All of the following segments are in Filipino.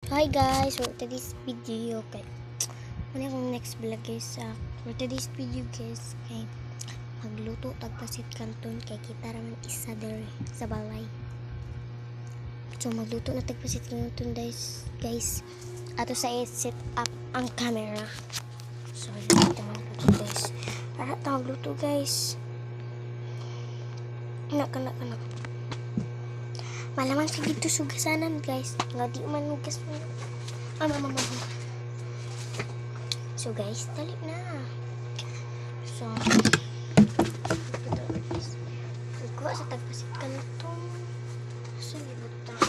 Hi guys, for today's video ano yung next vlog guys. For today's video guys magluto tagpasit kanton kay kita raman isa there sa balay. So magluto na tagpasit kanton guys. Ato sa set up ang camera. So dito na po guys. Para magluto guys. Anak. Malaman sa dito sugasanan guys. Nga di man hugas mo. Mama. So guys, dali na. So, kuha sa tagpasit ka na ito. So, libutan.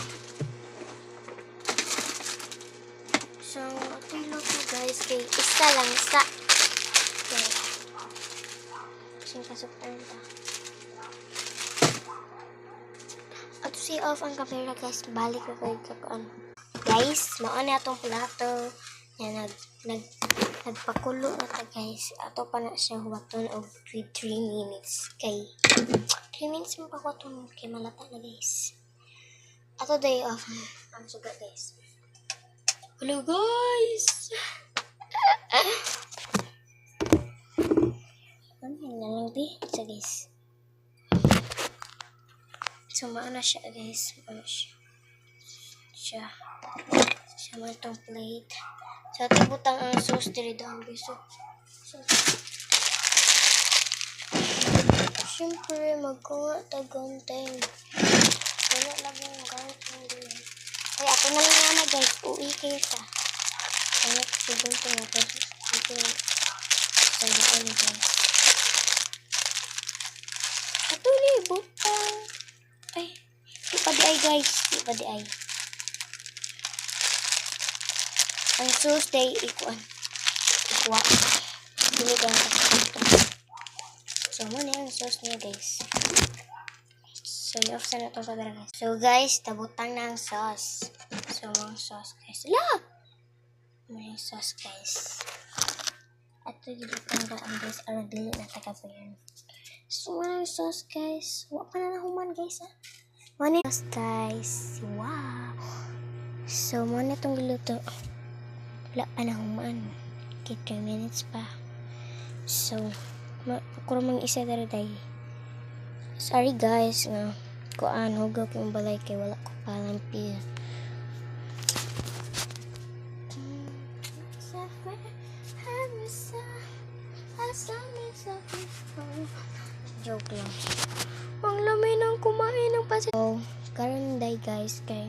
So, ito yung luto guys. Kay isa lang sa. Okay. Kasing kasukan ta. Ato si off ang camera guys. Balik ko kayo kakuan. Guys, mauna atong plato. Yan, nagpakulo na ta guys. Ato pa na siya huwaton og 3 minutes. Kay 3 minutes mo pa huwaton kay malata na guys. Ato day off. Ang suga guys. Hello guys! Ano na lang di? Isa guys. So, mauna siya guys. Mauna siya man itong plate. So, tibutang ang sauce diri doon guys. So, siyempre, magkuha tagonten. Wala lang yung garlic din. Kaya ako na lang na guys. Uwi kayo sa. Kaya siguntin natin. Ito yung sandaan guys. Ito na butang. Ay, di pa di ay guys. Di pa di ay. Ang sauce day ikuha. Diligan kasi ito. So, muna yung sauce niya guys. So, i-off sa na ito sa guys. So, guys, tabutang na ang sauce. So, mga sauce guys. Ala! Muna yung sauce guys. At ito yung daan guys. Alam, dili na taga po yan. So, muna yung sauce guys. Huwag pa na nahuman guys ha. Muna yung sauce guys. Wow! So, muna itong giluto. Wala pa na humaan. Okay, 3 minutes pa. So, kung mga isa daraday. Sorry guys, nga. Kuan, hugaw ko yung balay kay wala ko palang pil. Joke lang. Ang lamay nang kumain ng pasit. So, karon day guys, kay